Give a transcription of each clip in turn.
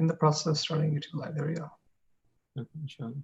in the process of starting YouTube Live. There we go. Okay, inshallah.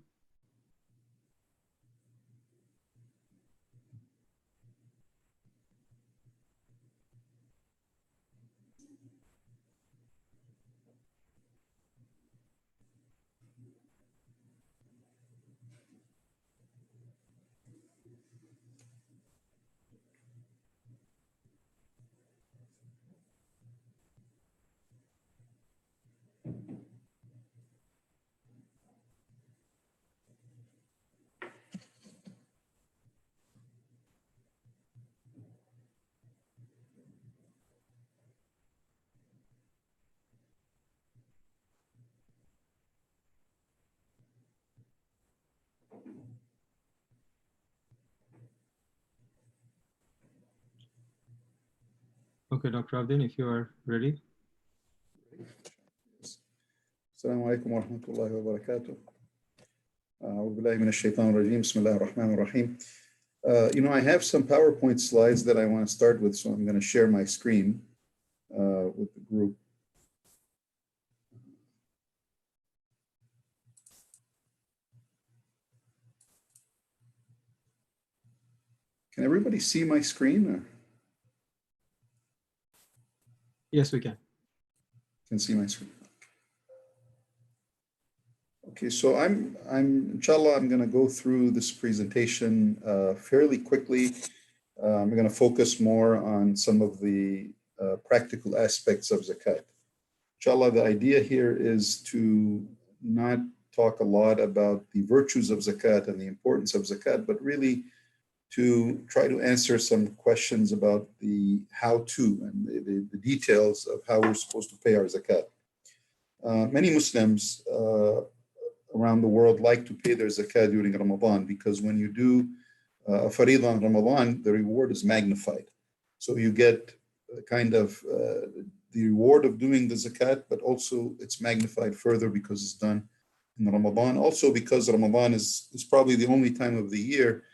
Okay, Dr. Abdin, if you are ready. السلام عليكم ورحمة الله وبركاته. أعوذ بالله من الشيطان الرجيم. بسم الله الرحمن الرحيم. I have some PowerPoint slides that I want to start with, so I'm going to share my screen with the group. Can everybody see my screen? Or? Yes, we can. Can see my screen. Okay, so inshallah, I'm going to go through this presentation fairly quickly. I'm going to focus more on some of the practical aspects of zakat. Inshallah, the idea here is to not talk a lot about the virtues of zakat and the importance of zakat, but really to try to answer some questions about the how-to and the details of how we're supposed to pay our zakat. Many Muslims around the world like to pay their zakat during Ramadan, because when you do a faridah in Ramadan, the reward is magnified. So you get kind of the reward of doing the zakat, but also it's magnified further because it's done in Ramadan. Also because Ramadan is probably the only time of the year,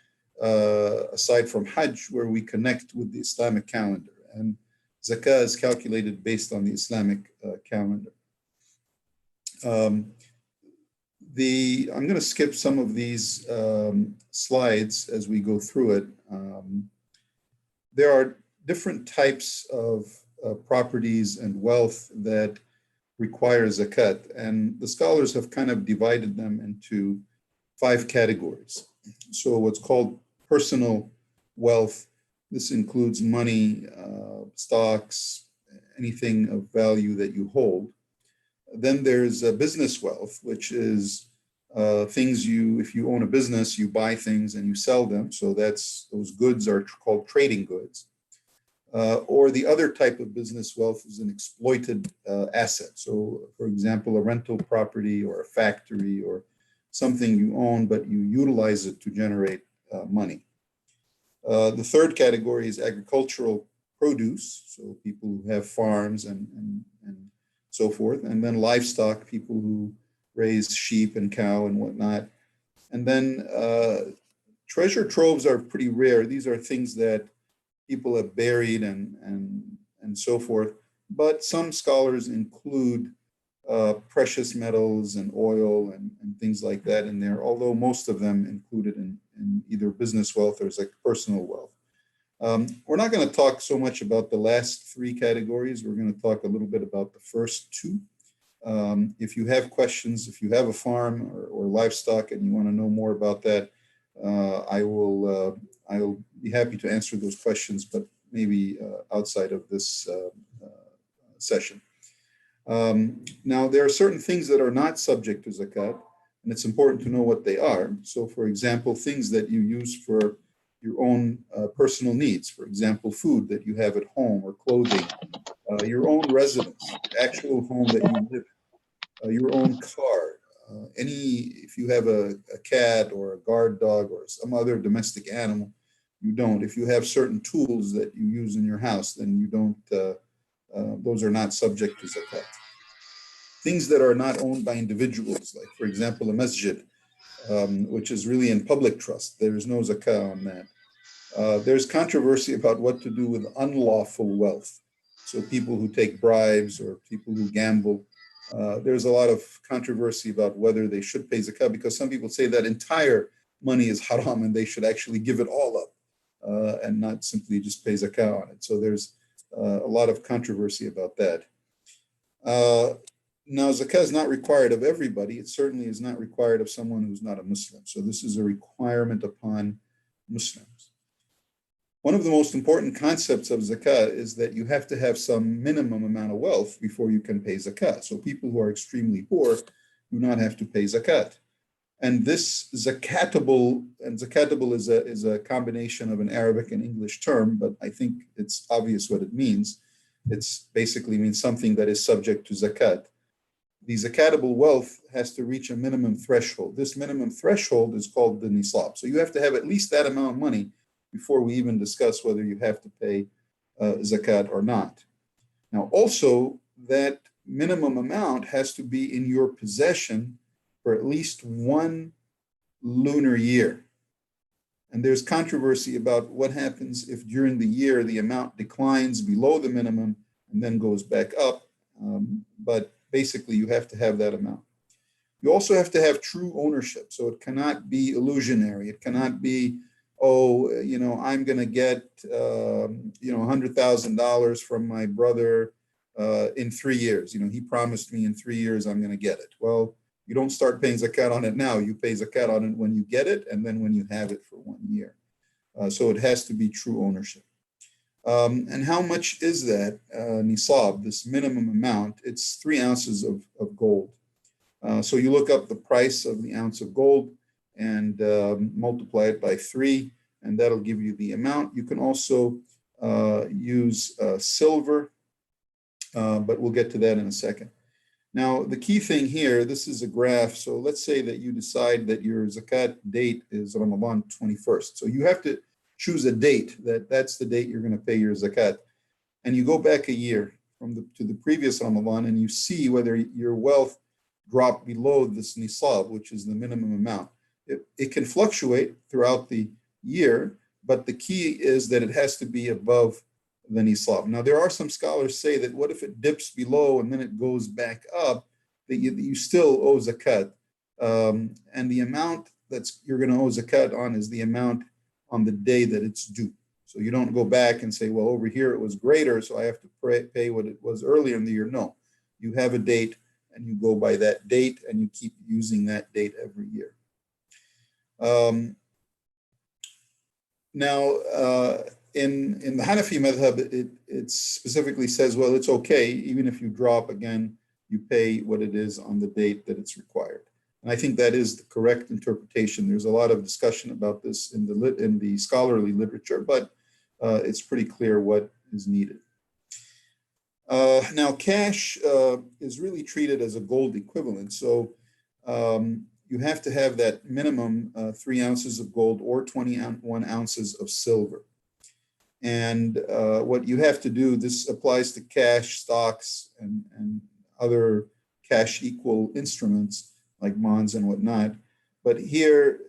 aside from Hajj, where we connect with the Islamic calendar. And zakah is calculated based on the Islamic calendar. I'm going to skip some of these slides as we go through it. There are different types of properties and wealth that require zakat, and the scholars have kind of divided them into 5 categories. So what's called personal wealth, this includes money, stocks, anything of value that you hold. Then there's business wealth, which is things if you own a business, you buy things and you sell them. So those goods are called trading goods. Or the other type of business wealth is an exploited asset. So for example, a rental property or a factory or something you own, but you utilize it to generate money. The third category is agricultural produce. So people who have farms and so forth. And then livestock, people who raise sheep and cow and whatnot. And then treasure troves are pretty rare. These are things that people have buried and so forth. But some scholars include precious metals and oil and things like that in there, although most of them included in either business wealth or like personal wealth. We're not going to talk so much about the last 3 categories. We're going to talk a little bit about the first 2. If you have questions, if you have a farm or livestock and you want to know more about that, I'll be happy to answer those questions, but maybe outside of this session. Now, there are certain things that are not subject to zakat, and it's important to know what they are. So, for example, things that you use for your own personal needs, for example, food that you have at home or clothing, your own residence, the actual home that you live in, your own car, if you have a cat or a guard dog or some other domestic animal, you don't. If you have certain tools that you use in your house, then you don't, those are not subject to zakat. Things that are not owned by individuals, like for example, a masjid, which is really in public trust, there is no zakah on that. There's controversy about what to do with unlawful wealth. So people who take bribes or people who gamble, There's a lot of controversy about whether they should pay zakat, because some people say that entire money is haram and they should actually give it all up and not simply just pay zakat on it. So there's a lot of controversy about that. Now, zakat is not required of everybody. It certainly is not required of someone who's not a Muslim. So this is a requirement upon Muslims. One of the most important concepts of zakat is that you have to have some minimum amount of wealth before you can pay zakat. So people who are extremely poor do not have to pay zakat. And this zakatable, and zakatable is a combination of an Arabic and English term, but I think it's obvious what it means. It's basically means something that is subject to zakat. The zakatable wealth has to reach a minimum threshold. This minimum threshold is called the nisab. So you have to have at least that amount of money before we even discuss whether you have to pay zakat or not. Now, also, that minimum amount has to be in your possession for at least 1 lunar year. And there's controversy about what happens if during the year the amount declines below the minimum and then goes back up. But basically, you have to have that amount. You also have to have true ownership. So it cannot be illusionary. It cannot be, oh, I'm going to get, $100,000 from my brother in 3 years. He promised me in 3 years I'm going to get it. Well, you don't start paying zakat on it now. You pay zakat on it when you get it and then when you have it for 1 year. So it has to be true ownership. And how much is that nisab, this minimum amount? It's 3 ounces of gold. So you look up the price of the ounce of gold and multiply it by 3, and that'll give you the amount. You can also use silver, but we'll get to that in a second. Now, the key thing here, this is a graph. So let's say that you decide that your zakat date is Ramadan 21st. So you have to choose a date that's the date you're going to pay your zakat. And you go back a year to the previous Ramadan and you see whether your wealth dropped below this nisab, which is the minimum amount. It can fluctuate throughout the year, but the key is that it has to be above the nisab. Now, there are some scholars say that what if it dips below and then it goes back up, that you still owe zakat. And the amount you're going to owe zakat on is the amount on the day that it's due. So you don't go back and say, well, over here it was greater, so I have to pay what it was earlier in the year. No, you have a date and you go by that date and you keep using that date every year. Now, in the Hanafi madhab, it specifically says, well, it's okay, even if you drop again, you pay what it is on the date that it's required. And I think that is the correct interpretation. There's a lot of discussion about this in the scholarly literature, but it's pretty clear what is needed. Now, cash is really treated as a gold equivalent. So you have to have that minimum 3 ounces of gold or 21 ounces of silver. And what you have to do, this applies to cash, stocks, and other cash equal instruments like bonds and whatnot. But here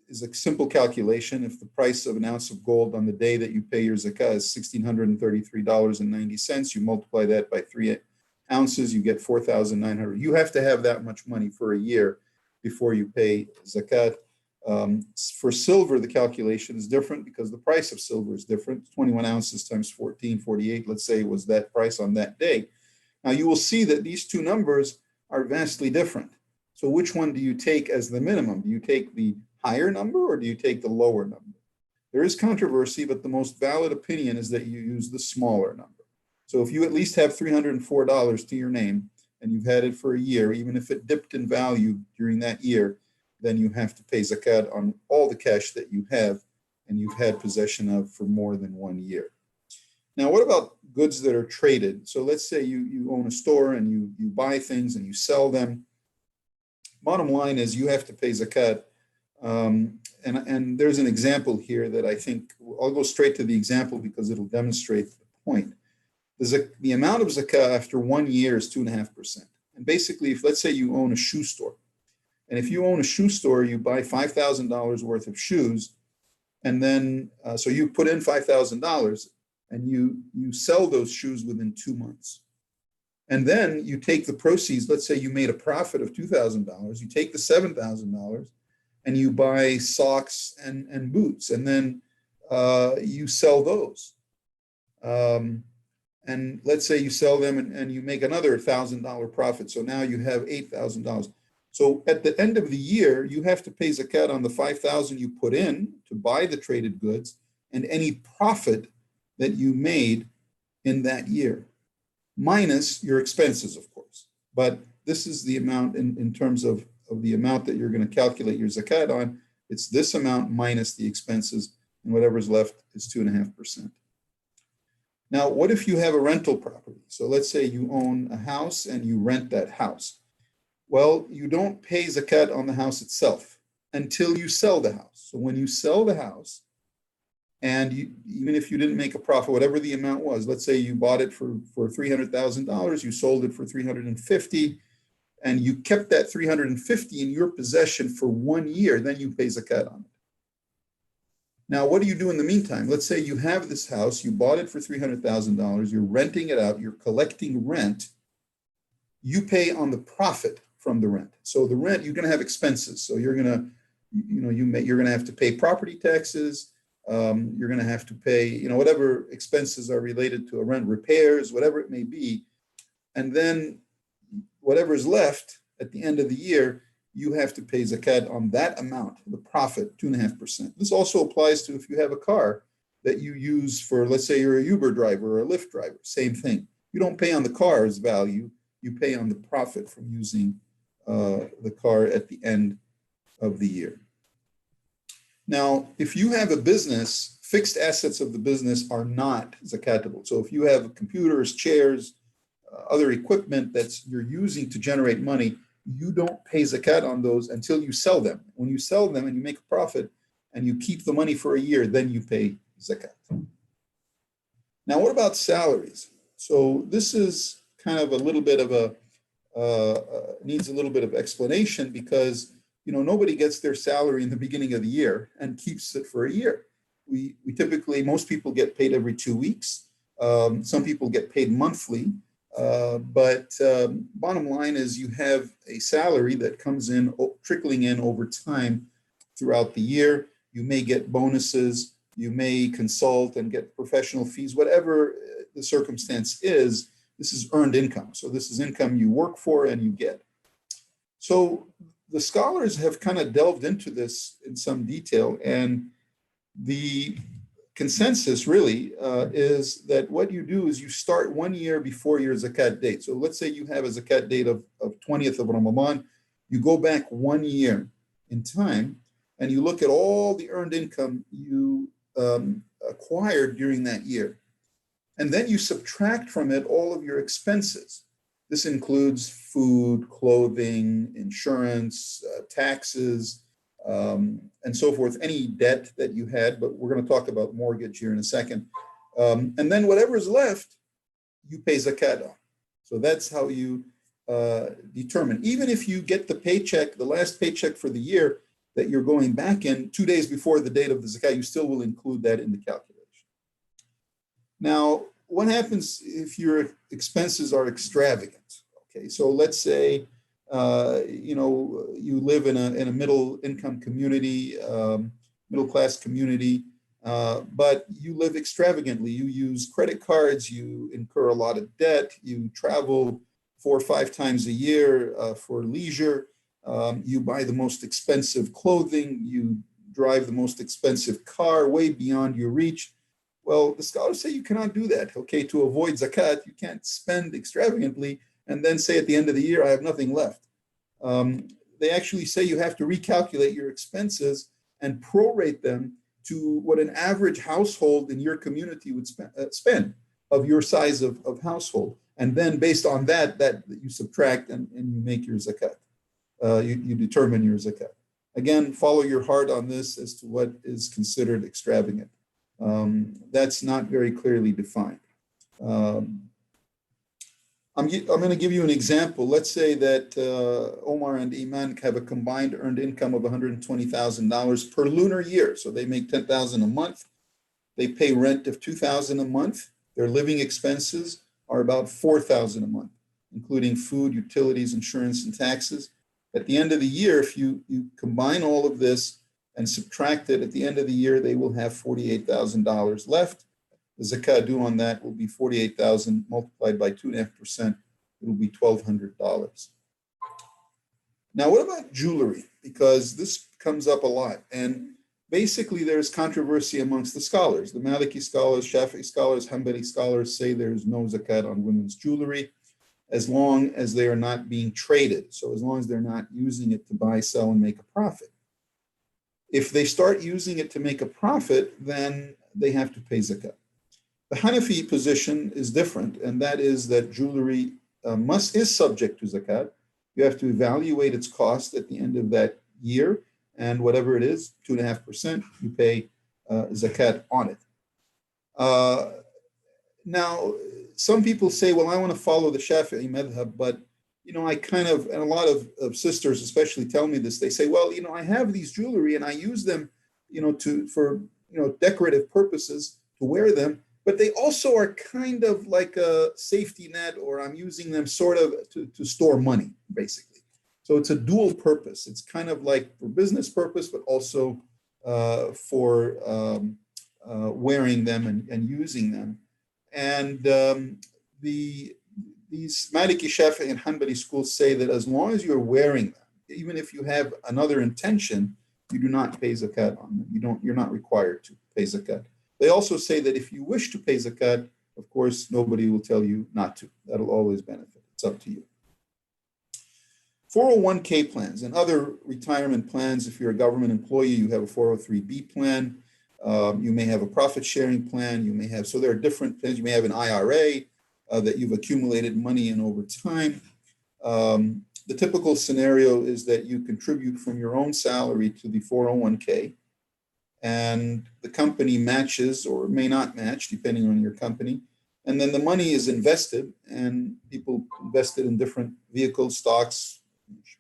is a simple calculation. If the price of an ounce of gold on the day that you pay your zakah is $1,633.90, you multiply that by 3 ounces, you get 4,900. You have to have that much money for a year before you pay zakat. For silver, the calculation is different because the price of silver is different. 21 ounces times 1448, let's say, was that price on that day. Now you will see that these two numbers are vastly different. So which one do you take as the minimum? Do you take the higher number or do you take the lower number? There is controversy, but the most valid opinion is that you use the smaller number. So if you at least have $304 to your name and you've had it for a year, even if it dipped in value during that year, then you have to pay zakat on all the cash that you have and you've had possession of for more than 1 year. Now, what about goods that are traded? So let's say you own a store and you buy things and you sell them. Bottom line is you have to pay zakat. And there's an example here that I think, I'll go straight to the example because it'll demonstrate the point. The amount of zakat after 1 year is 2.5%. And basically, if let's say you own a shoe store, and if you own a shoe store, you buy $5,000 worth of shoes, and then, so you put in $5,000 and you sell those shoes within 2 months. And then you take the proceeds, let's say you made a profit of $2,000, you take the $7,000 and you buy socks and boots, and then you sell those. And let's say you sell them and you make another $1,000 profit. So now you have $8,000. So at the end of the year, you have to pay zakat on the $5,000 you put in to buy the traded goods and any profit that you made in that year, minus your expenses, of course. But this is the amount in terms of the amount that you're going to calculate your zakat on. It's this amount minus the expenses, and whatever's left is 2.5%. Now, what if you have a rental property? So let's say you own a house and you rent that house. Well, you don't pay zakat on the house itself until you sell the house. So when you sell the house, and even if you didn't make a profit, whatever the amount was, let's say you bought it for $300,000, you sold it for $350,000, and you kept that $350,000 in your possession for 1 year, then you pay zakat on it. Now, what do you do in the meantime? Let's say you have this house, you bought it for $300,000, you're renting it out, you're collecting rent. You pay on the profit from the rent. So the rent, you're going to have expenses. So you're going to, you're going to have to pay property taxes. You're going to have to pay, whatever expenses are related to a rent, repairs, whatever it may be. And then whatever is left at the end of the year, you have to pay zakat on that amount, the profit, 2.5%. This also applies to if you have a car that you use for, let's say you're a Uber driver or a Lyft driver, same thing. You don't pay on the car's value, you pay on the profit from using the car at the end of the year. Now, if you have a business, fixed assets of the business are not zakatable. So if you have computers, chairs, other equipment that you're using to generate money, you don't pay zakat on those until you sell them. When you sell them and you make a profit and you keep the money for a year, then you pay zakat. Now, what about salaries? So this is kind of a little bit of needs a little bit of explanation because, nobody gets their salary in the beginning of the year and keeps it for a year. We typically, most people get paid every 2 weeks. Some people get paid monthly. But bottom line is you have a salary that comes in, trickling in over time throughout the year. You may get bonuses, you may consult and get professional fees, whatever the circumstance is, this is earned income. So this is income you work for and you get. So the scholars have kind of delved into this in some detail, and the consensus really is that what you do is you start 1 year before your zakat date. So let's say you have a zakat date of 20th of Ramadan. You go back 1 year in time and you look at all the earned income you acquired during that year. And then you subtract from it all of your expenses. This includes food, clothing, insurance, taxes, and so forth, any debt that you had, but we're going to talk about mortgage here in a second. And then whatever is left, you pay zakat on. So that's how you determine. Even if you get the paycheck, the last paycheck for the year that you're going back in 2 days before the date of the zakat, you still will include that in the calculation. Now, what happens if your expenses are extravagant? Okay, so let's say you live in a middle income community, middle class community, but you live extravagantly. You use credit cards, you incur a lot of debt, you travel 4 or 5 times a year for leisure, you buy the most expensive clothing, you drive the most expensive car way beyond your reach. Well, the scholars say you cannot do that. Okay, to avoid zakat, you can't spend extravagantly and then say at the end of the year, I have nothing left. They actually say you have to recalculate your expenses and prorate them to what an average household in your community would spend of your size of household. And then based on that you subtract and you make your zakat. You determine your zakat. Again, follow your heart on this as to what is considered extravagant. That's not very clearly defined. I'm going to give you an example. Let's say that Omar and Iman have a combined earned income of $120,000 per lunar year. So they make $10,000 a month. They pay rent of $2,000 a month. Their living expenses are about $4,000 a month. including food, utilities, insurance, and taxes. At the end of the year, if you combine all of this and subtract it, at the end of the year, they will have $48,000 left. The zakat due on that will be $48,000 multiplied by 2.5%. It will be $1,200. Now, what about jewelry? Because this comes up a lot. And basically, there's controversy amongst the scholars. The Maliki scholars, Shafi'i scholars, Hanbali scholars say there's no zakat on women's jewelry as long as they are not being traded. So as long as they're not using it to buy, sell, and make a profit. If they start using it to make a profit, then they have to pay zakat. The Hanafi position is different, and that is that jewelry is subject to zakat. You have to evaluate its cost at the end of that year, and whatever it is, 2.5%, you pay zakat on it. Now, some people say, well, I want to follow the Shafi'i madhab, but, I kind of, and a lot of sisters especially tell me this, they say, well, I have these jewelry and I use them, for decorative purposes to wear them, but they also are kind of like a safety net, or I'm using them sort of to store money, basically. So it's a dual purpose. It's kind of like for business purpose, but also for wearing them and using them. And these Maliki, Shafi'i, and Hanbali schools say that as long as you're wearing them, even if you have another intention, you do not pay zakat on them. You're not required to pay zakat. They also say that if you wish to pay zakat, of course, nobody will tell you not to. That'll always benefit. It's up to you. 401k plans and other retirement plans. If you're a government employee, you have a 403b plan. You may have a profit sharing plan. You may have, so there are different plans. You may have an IRA that you've accumulated money in over time. The typical scenario is that you contribute from your own salary to the 401k, and the company matches or may not match depending on your company. And then the money is invested, and people invest it in different vehicles, stocks,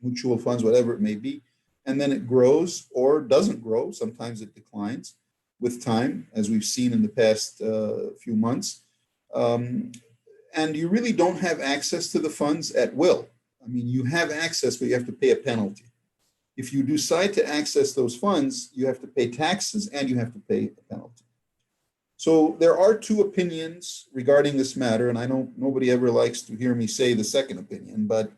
mutual funds, whatever it may be. And then it grows or doesn't grow. Sometimes it declines with time, as we've seen in the past few months. And you really don't have access to the funds at will. I mean, you have access, but you have to pay a penalty. If you decide to access those funds, you have to pay taxes and you have to pay a penalty. So there are two opinions regarding this matter, and I know nobody ever likes to hear me say the second opinion, but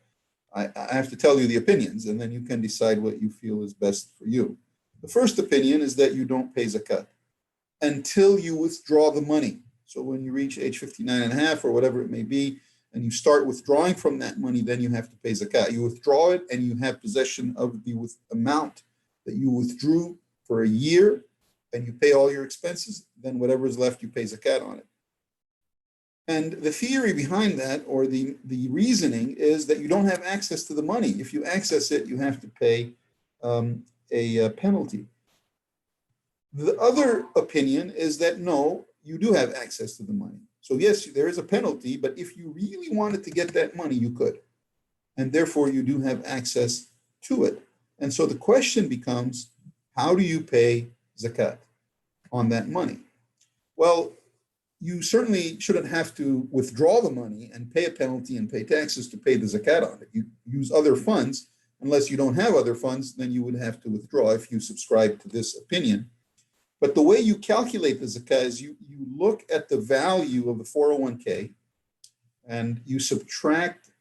I have to tell you the opinions, and then you can decide what you feel is best for you. The first opinion is that you don't pay zakat until you withdraw the money. So when you reach age 59 and a half or whatever it may be, and you start withdrawing from that money, then you have to pay zakat. You withdraw it and you have possession of the amount that you withdrew for a year, and you pay all your expenses, then whatever is left, you pay zakat on it. And the theory behind that, or the reasoning, is that you don't have access to the money. If you access it, you have to pay a penalty. The other opinion is that no, you do have access to the money. So yes, there is a penalty, but if you really wanted to get that money, you could. And therefore, you do have access to it. And so the question becomes, how do you pay zakat on that money? Well, you certainly shouldn't have to withdraw the money and pay a penalty and pay taxes to pay the zakat on it. You use other funds. Unless you don't have other funds, then you would have to withdraw if you subscribe to this opinion. But the way you calculate the zakat is you look at the value of the 401k and you subtract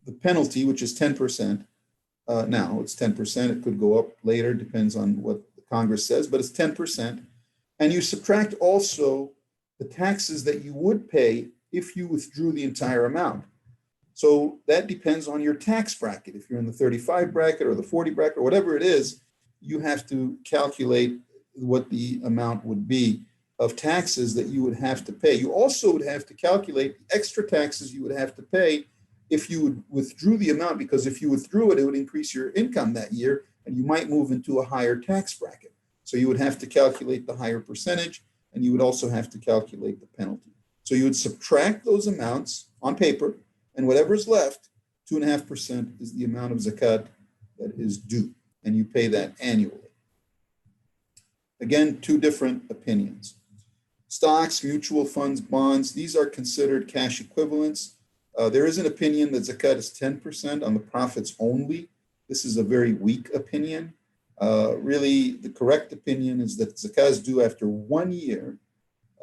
the penalty, which is 10%. Now it's 10%. It could go up later, depends on what the Congress says, but it's 10%. And you subtract also the taxes that you would pay if you withdrew the entire amount. So that depends on your tax bracket. If you're in the 35 bracket or the 40 bracket or whatever it is, you have to calculate what the amount would be of taxes that you would have to pay. You also would have to calculate the extra taxes you would have to pay if you withdrew the amount, because if you withdrew it, it would increase your income that year and you might move into a higher tax bracket. So you would have to calculate the higher percentage, and you would also have to calculate the penalty. So you would subtract those amounts on paper, and whatever is left, 2.5% is the amount of zakat that is due, and you pay that annually. Again, two different opinions. Stocks, mutual funds, bonds, these are considered cash equivalents. There is an opinion that zakat is 10% on the profits only. This is a very weak opinion. Really, the correct opinion is that zakat is due after 1 year.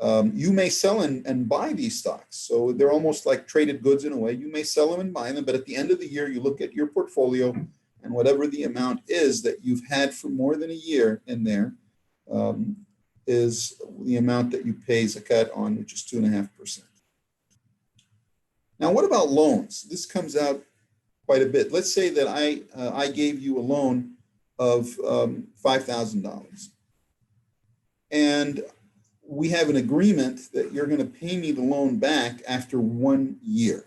You may sell and buy these stocks. So they're almost like traded goods in a way. You may sell them and buy them, but at the end of the year, you look at your portfolio and whatever the amount is that you've had for more than a year in there is the amount that you pay zakat on, which is 2.5%. Now, what about loans? This comes out quite a bit. Let's say that I gave you a loan of $5,000. And we have an agreement that you're going to pay me the loan back after 1 year.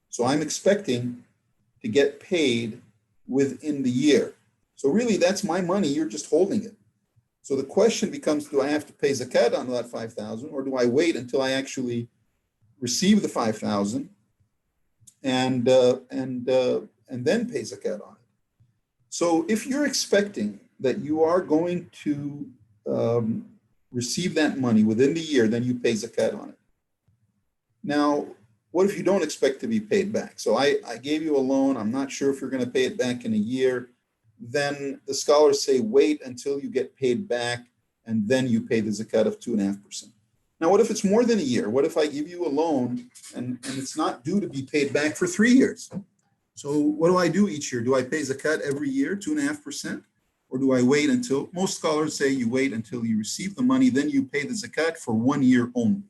So I'm expecting to get paid within the year. So really, that's my money. You're just holding it. So the question becomes, do I have to pay zakat on that 5,000, or do I wait until I actually receive the 5,000 and then pay zakat on it? So if you're expecting that you are going to receive that money within the year, then you pay zakat on it. Now, what if you don't expect to be paid back? So I gave you a loan. I'm not sure if you're going to pay it back in a year. Then the scholars say wait until you get paid back, and then you pay the zakat of 2.5%. Now, what if it's more than a year? What if I give you a loan and it's not due to be paid back for 3 years? So what do I do each year? Do I pay zakat every year, 2.5%? Or do I wait until, most scholars say you wait until you receive the money, then you pay the zakat for 1 year only.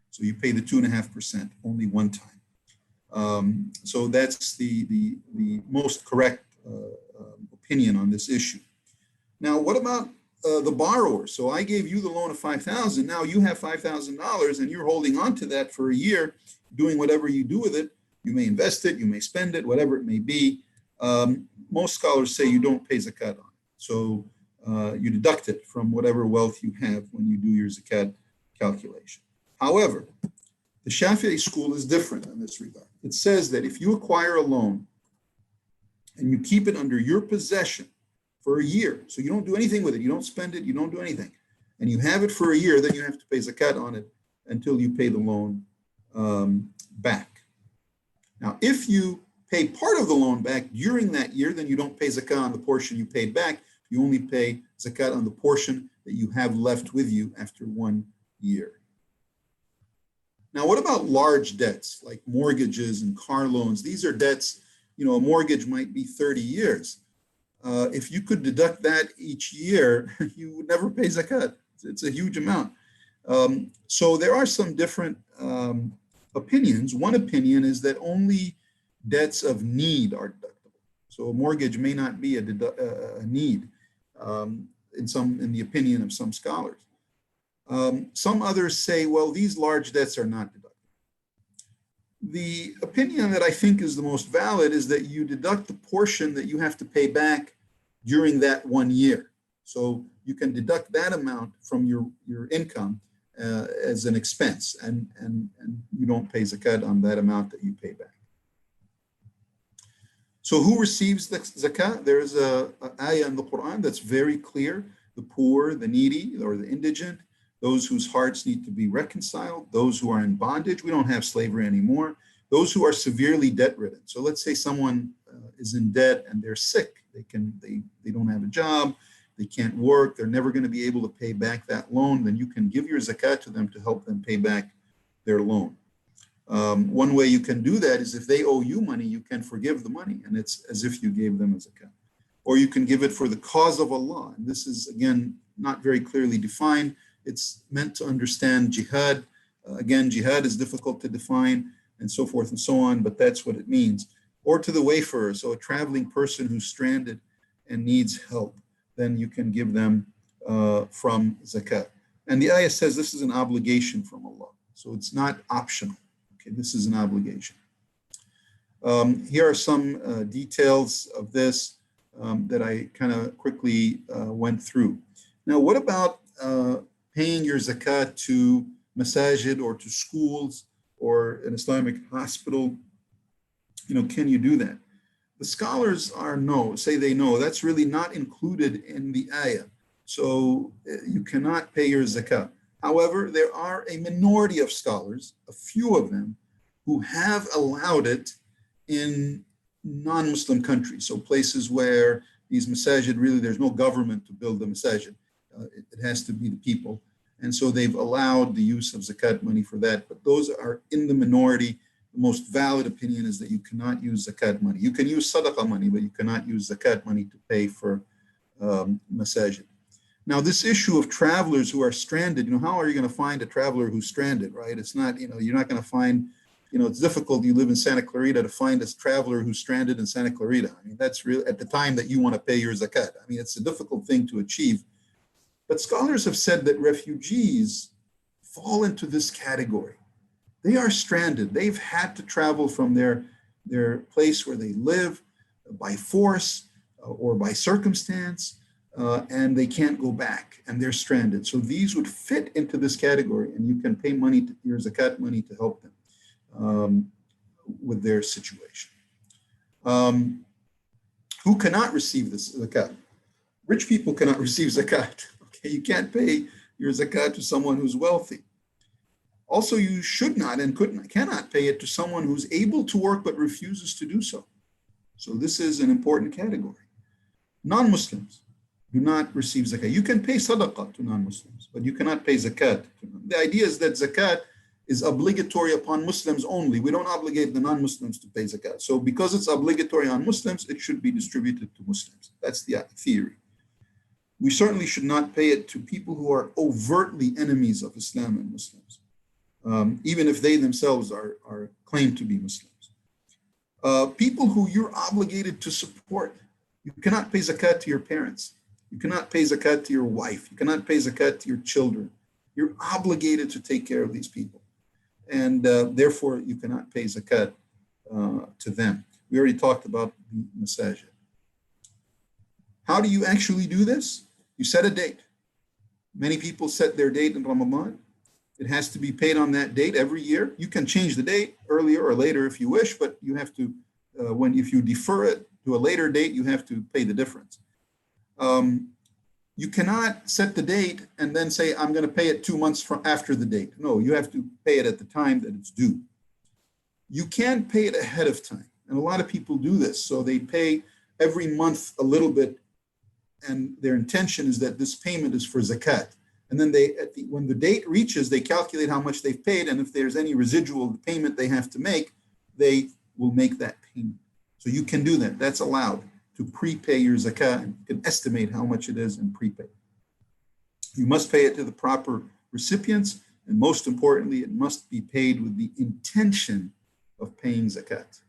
So you pay the 2.5% only one time. So that's the most correct opinion on this issue. Now, what about the borrower? So I gave you the loan of $5,000. Now you have $5,000 and you're holding on to that for a year, doing whatever you do with it. You may invest it, you may spend it, whatever it may be. Most scholars say you don't pay zakat on it. So you deduct it from whatever wealth you have when you do your zakat calculation. However, the Shafi'i school is different in this regard. It says that if you acquire a loan and you keep it under your possession for a year, so you don't do anything with it, you don't spend it, you don't do anything, and you have it for a year, then you have to pay zakat on it until you pay the loan back. Now, if you pay part of the loan back during that year, then you don't pay zakat on the portion you paid back. You only pay zakat on the portion that you have left with you after 1 year. Now, what about large debts like mortgages and car loans? These are debts, a mortgage might be 30 years. If you could deduct that each year, you would never pay zakat. It's a huge amount. So there are some different opinions. One opinion is that only debts of need are deductible. So a mortgage may not be a need in the opinion of some scholars. Some others say, well, these large debts are not deductible. The opinion that I think is the most valid is that you deduct the portion that you have to pay back during that 1 year. So you can deduct that amount from your income as an expense, and you don't pay zakat on that amount that you pay back. So who receives the zakat? There is a ayah in the Quran that's very clear. The poor, the needy, or the indigent, those whose hearts need to be reconciled, those who are in bondage. We don't have slavery anymore. Those who are severely debt-ridden. So let's say someone is in debt and they're sick. They don't have a job. They can't work. They're never going to be able to pay back that loan. Then you can give your zakat to them to help them pay back their loan. One way you can do that is if they owe you money, you can forgive the money, and it's as if you gave them a zakat. Or you can give it for the cause of Allah. And this is, again, not very clearly defined. It's meant to understand jihad. Again, jihad is difficult to define, and so forth and so on, but that's what it means. Or to the wayfarer, so a traveling person who's stranded and needs help, then you can give them from zakat. And the ayah says this is an obligation from Allah. So it's not optional. Okay, this is an obligation. Here are some details of this that I kind of quickly went through. Now, what about paying your zakat to masajid or to schools or an Islamic hospital? Can you do that? The scholars say they know. That's really not included in the ayah. So you cannot pay your zakat. However, there are a minority of scholars, a few of them, who have allowed it in non-Muslim countries. So places where these masajid, really there's no government to build the masajid. It has to be the people. And so they've allowed the use of zakat money for that. But those are in the minority. The most valid opinion is that you cannot use zakat money. You can use sadaqah money, but you cannot use zakat money to pay for masajid. Now, this issue of travelers who are stranded, how are you going to find a traveler who's stranded, right? It's not, you're not going to find, it's difficult. You live in Santa Clarita to find a traveler who's stranded in Santa Clarita. I mean, that's real at the time that you want to pay your zakat. I mean, it's a difficult thing to achieve. But scholars have said that refugees fall into this category. They are stranded. They've had to travel from their place where they live by force or by circumstance, and they can't go back, and they're stranded. So these would fit into this category, and you can pay money, your zakat money, to help them with their situation. Who cannot receive this zakat? Rich people cannot receive zakat. Okay, you can't pay your zakat to someone who's wealthy. Also, you should not and cannot pay it to someone who's able to work but refuses to do so. So this is an important category. Non-Muslims do not receive zakat. You can pay sadaqah to non-Muslims, but you cannot pay zakat to them. The idea is that zakat is obligatory upon Muslims only. We don't obligate the non-Muslims to pay zakat. So because it's obligatory on Muslims, it should be distributed to Muslims. That's the theory. We certainly should not pay it to people who are overtly enemies of Islam and Muslims, even if they themselves are claimed to be Muslims. People who you're obligated to support. You cannot pay zakat to your parents. You cannot pay zakat to your wife. You cannot pay zakat to your children. You're obligated to take care of these people. And therefore, you cannot pay zakat to them. We already talked about the masajid. How do you actually do this? You set a date. Many people set their date in Ramadan. It has to be paid on that date every year. You can change the date earlier or later if you wish, but you have to, if you defer it to a later date, you have to pay the difference. You cannot set the date and then say, I'm going to pay it 2 months from after the date. No, you have to pay it at the time that it's due. You can pay it ahead of time. And a lot of people do this. So they pay every month a little bit, and their intention is that this payment is for zakat. And then when the date reaches, they calculate how much they've paid, and if there's any residual payment they have to make, they will make that payment. So you can do that. That's allowed, to prepay your zakat, and you can estimate how much it is and prepay. You must pay it to the proper recipients, and most importantly, it must be paid with the intention of paying zakat.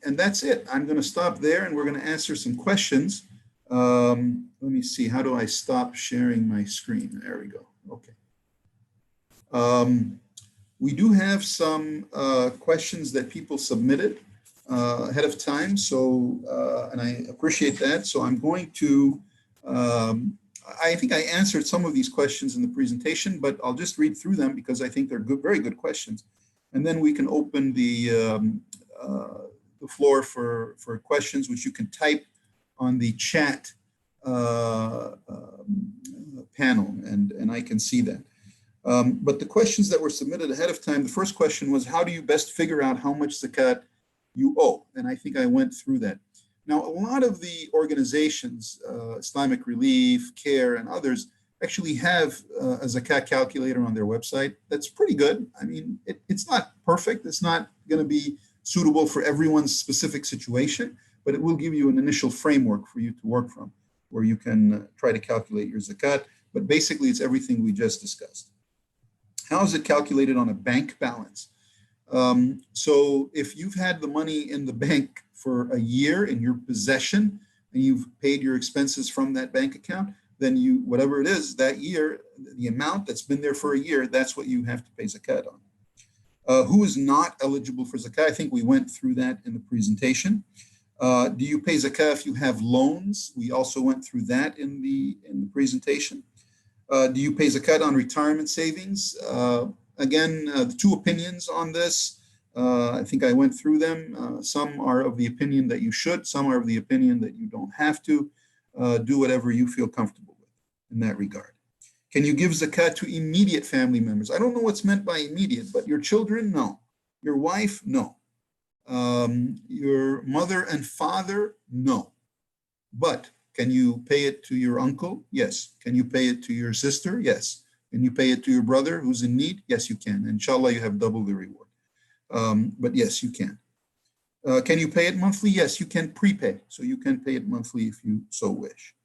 And that's it. I'm going to stop there, and we're going to answer some questions. Let me see. How do I stop sharing my screen? There we go. Okay. We do have some questions that people submitted ahead of time. So, and I appreciate that. So I'm going to, I think I answered some of these questions in the presentation, but I'll just read through them because I think they're good, very good questions. And then we can open the floor for questions, which you can type on the chat panel, and I can see that. But the questions that were submitted ahead of time, the first question was, how do you best figure out how much zakat you owe? And I think I went through that. Now, a lot of the organizations, Islamic Relief, CARE, and others, actually have a zakat calculator on their website. That's pretty good. I mean, it's not perfect. It's not going to be suitable for everyone's specific situation, but it will give you an initial framework for you to work from, where you can try to calculate your zakat. But basically, it's everything we just discussed. How is it calculated on a bank balance? So if you've had the money in the bank for a year in your possession, and you've paid your expenses from that bank account, then you, whatever it is that year, the amount that's been there for a year, that's what you have to pay zakat on. Who is not eligible for zakat? I think we went through that in the presentation. Do you pay zakat if you have loans? We also went through that in the presentation. Do you pay zakat on retirement savings? Again, the two opinions on this. I think I went through them. Some are of the opinion that you should. Some are of the opinion that you don't have to. Do whatever you feel comfortable with in that regard. Can you give zakat to immediate family members? I don't know what's meant by immediate, but your children, no. Your wife, no. Your mother and father, no. But can you pay it to your uncle? Yes. Can you pay it to your sister? Yes. Can you pay it to your brother who's in need? Yes, you can. Inshallah, you have double the reward. But yes, you can. Can you pay it monthly? Yes, you can prepay. So you can pay it monthly if you so wish.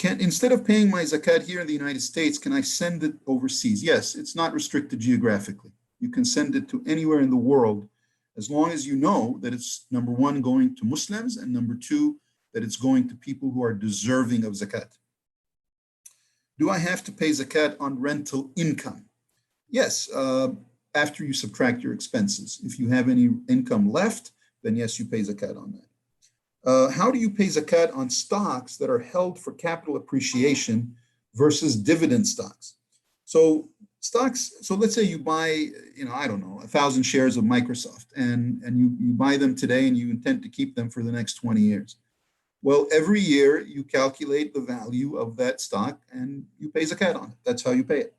Instead of paying my zakat here in the United States, can I send it overseas? Yes, it's not restricted geographically. You can send it to anywhere in the world as long as you know that it's, number one, going to Muslims, and number two, that it's going to people who are deserving of zakat. Do I have to pay zakat on rental income? Yes, after you subtract your expenses. If you have any income left, then yes, you pay zakat on that. How do you pay zakat on stocks that are held for capital appreciation versus dividend stocks? So stocks, so let's say you buy, I don't know, 1,000 shares of Microsoft, and you buy them today and you intend to keep them for the next 20 years. Well, every year you calculate the value of that stock and you pay zakat on it. That's how you pay it.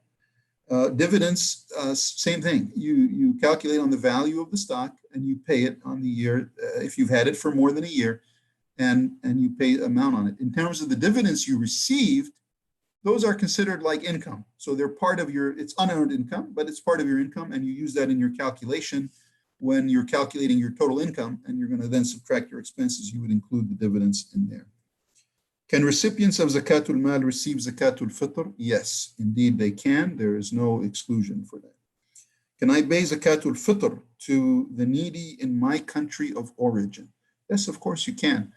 Dividends, same thing. You calculate on the value of the stock and you pay it on the year, if you've had it for more than a year, and you pay amount on it. In terms of the dividends you received, those are considered like income. So they're part of it's unearned income, but it's part of your income, and you use that in your calculation. When you're calculating your total income and you're going to then subtract your expenses, you would include the dividends in there. Can recipients of Zakatul Mal receive Zakatul Fitr? Yes, indeed they can. There is no exclusion for that. Can I pay Zakatul Fitr to the needy in my country of origin? Yes, of course you can.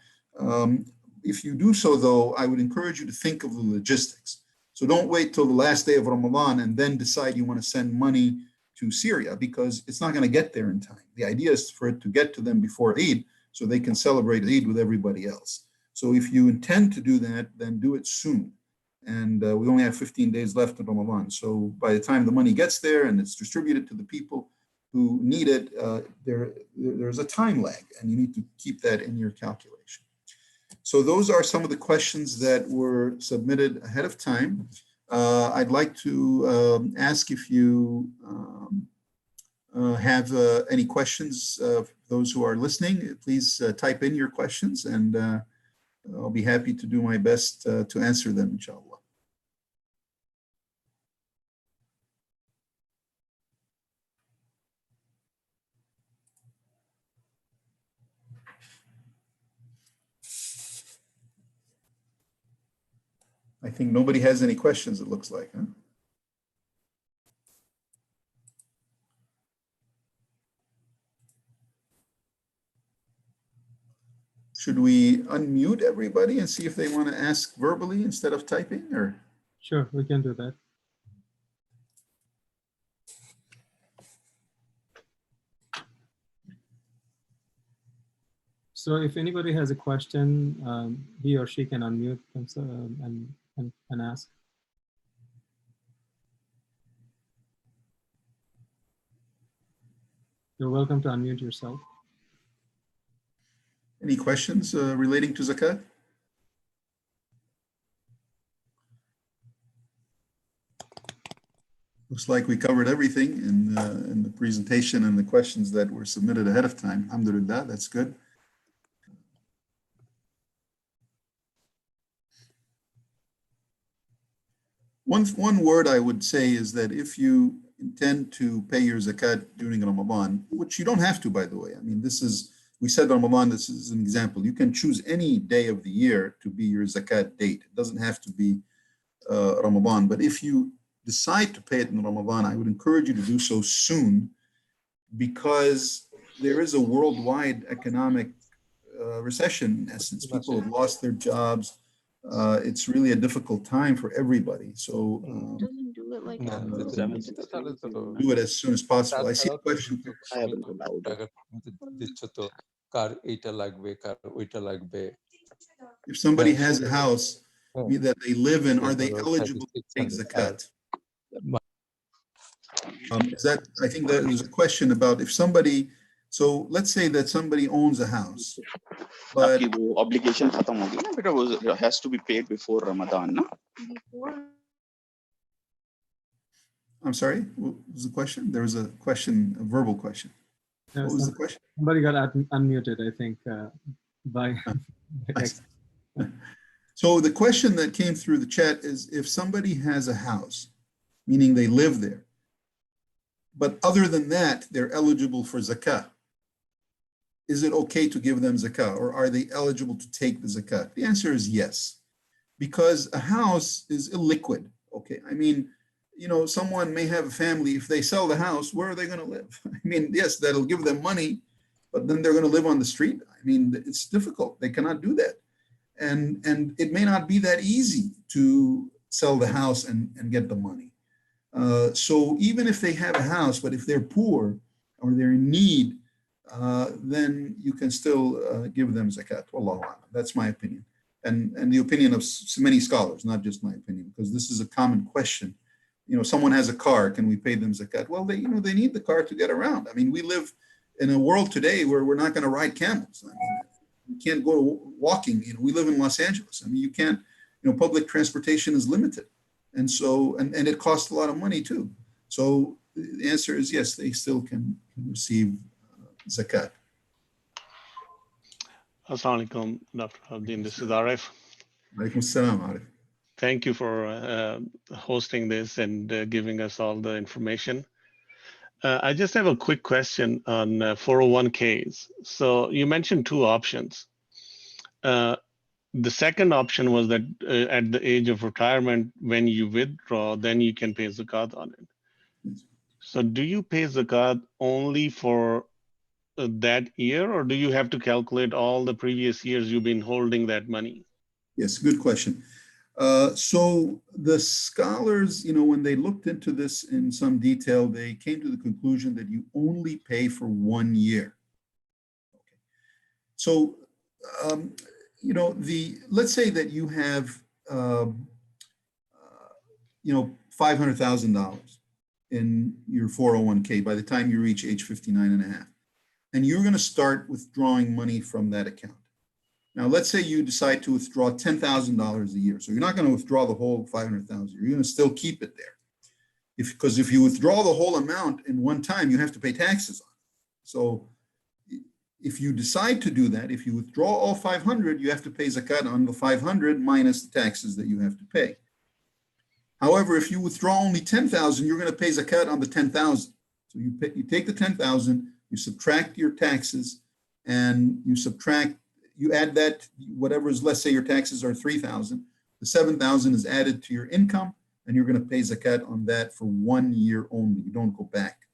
If you do so, though, I would encourage you to think of the logistics. So don't wait till the last day of Ramadan and then decide you want to send money to Syria, because it's not going to get there in time. The idea is for it to get to them before Eid so they can celebrate Eid with everybody else. So if you intend to do that, then do it soon. And we only have 15 days left of Ramadan. So by the time the money gets there and it's distributed to the people who need it, there's a time lag, and you need to keep that in your calculation. So those are some of the questions that were submitted ahead of time. I'd like to ask if you have any questions. Those who are listening, please type in your questions, and I'll be happy to do my best to answer them, inshallah. I think nobody has any questions, it looks like, huh? Should we unmute everybody and see if they want to ask verbally instead of typing, or? Sure, we can do that. So if anybody has a question, he or she can unmute themselves and ask. You're welcome to unmute yourself. Any questions relating to zakat? Looks like we covered everything in the presentation and the questions that were submitted ahead of time. Alhamdulillah, that's good. One word I would say is that if you intend to pay your zakat during Ramadan, which you don't have to, by the way. I mean, we said Ramadan, this is an example. You can choose any day of the year to be your zakat date. It doesn't have to be Ramadan. But if you decide to pay it in Ramadan, I would encourage you to do so soon, because there is a worldwide economic recession, in essence. People have lost their jobs. It's really a difficult time for everybody. So Do it like do it as soon as possible. I see a question. If somebody has a house that they live in, are they eligible to take zakat? I think that there's a question about if somebody, so let's say that somebody owns a house, but obligation khatam ho gayi na, because it has to be paid before Ramadan, na? I'm sorry, what was the question? There was a question, a verbal question. What was the question? Somebody got unmuted, I think, by. I see. So the question that came through the chat is, if somebody has a house, meaning they live there, but other than that, they're eligible for zakah, is it okay to give them zakah, or are they eligible to take the zakat? The answer is yes, because a house is illiquid. Okay, I mean, you know, someone may have a family. If they sell the house, where are they going to live? I mean, yes, that'll give them money, but then they're going to live on the street. I mean, it's difficult. They cannot do that. And it may not be that easy to sell the house and get the money. So even if they have a house, but if they're poor or they're in need, then you can still give them zakat. Wallahu a'lam. That's my opinion. And the opinion of many scholars, not just my opinion, because this is a common question. You know, someone has a car, can we pay them zakat? Well, they need the car to get around. I mean, we live in a world today where we're not going to ride camels. I mean, you can't go walking. You know, we live in Los Angeles. I mean, you can't, public transportation is limited. And so, and it costs a lot of money too. So the answer is yes, they still can receive zakat. Assalamu alaikum, Dr. Abdin. This is Arif. Alaikum assalam, Arif. Thank you for hosting this and giving us all the information. I just have a quick question on 401ks. So you mentioned two options. The second option was that at the age of retirement, when you withdraw, then you can pay zakat on it. Yes. So do you pay zakat only for that year, or do you have to calculate all the previous years you've been holding that money? Yes, good question. So the scholars, when they looked into this in some detail, they came to the conclusion that you only pay for 1 year. Okay. So, let's say that you have, $500,000 in your 401k by the time you reach age 59 and a half. And you're going to start withdrawing money from that account. Now, let's say you decide to withdraw $10,000 a year. So you're not going to withdraw the whole 500,000. You're going to still keep it there. Because if you withdraw the whole amount in one time, you have to pay taxes on it. So if you decide to do that, if you withdraw all 500, you have to pay zakat on the 500 minus the taxes that you have to pay. However, if you withdraw only 10,000, you're going to pay zakat on the 10,000. So you take the 10,000, you subtract your taxes, and you add that, whatever is, let's say your taxes are 3,000, the 7,000 is added to your income, and you're going to pay zakat on that for 1 year only. You don't go back.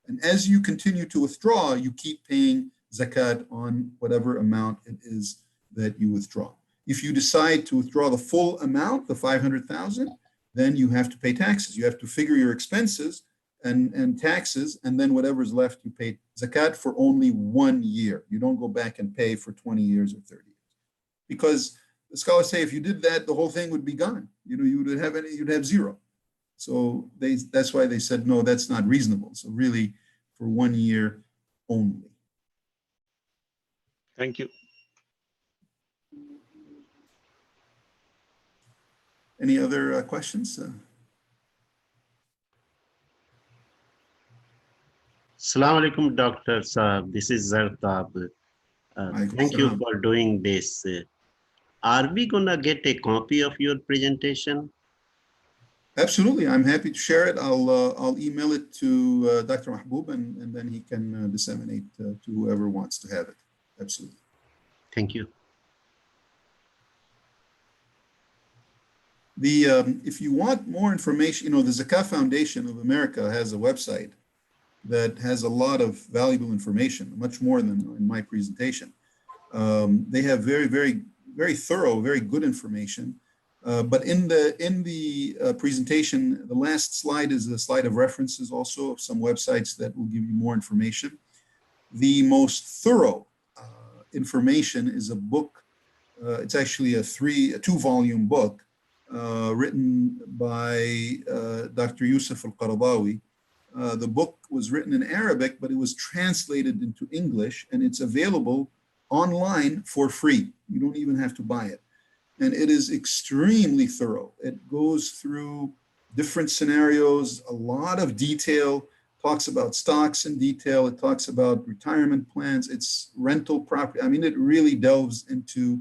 And as you continue to withdraw, you keep paying zakat on whatever amount it is that you withdraw. If you decide to withdraw the full amount, the 500,000, then you have to pay taxes. You have to figure your expenses and taxes, and then whatever is left, you pay zakat for only 1 year. You don't go back and pay for 20 years or 30 years. Because the scholars say if you did that, the whole thing would be gone. You'd have zero. So that's why they said, no, that's not reasonable. So really for 1 year only. Thank you. Any other questions? Assalamu alaikum, Dr. Saab. This is Zartab. Thank you for doing this. Are we going to get a copy of your presentation? Absolutely. I'm happy to share it. I'll email it to Dr. Mahbub, and then he can disseminate to whoever wants to have it. Absolutely. Thank you. If you want more information, the Zakat Foundation of America has a website that has a lot of valuable information, much more than in my presentation. They have very, very, very thorough, very good information. But in the presentation, the last slide is a slide of references also of some websites that will give you more information. The most thorough information is a book. It's actually a 2-volume book written by Dr. Yusuf al-Qaradawi. The book was written in Arabic, but it was translated into English, and it's available online for free. You don't even have to buy it. And it is extremely thorough. It goes through different scenarios, a lot of detail, talks about stocks in detail. It talks about retirement plans. It's rental property. I mean, it really delves into,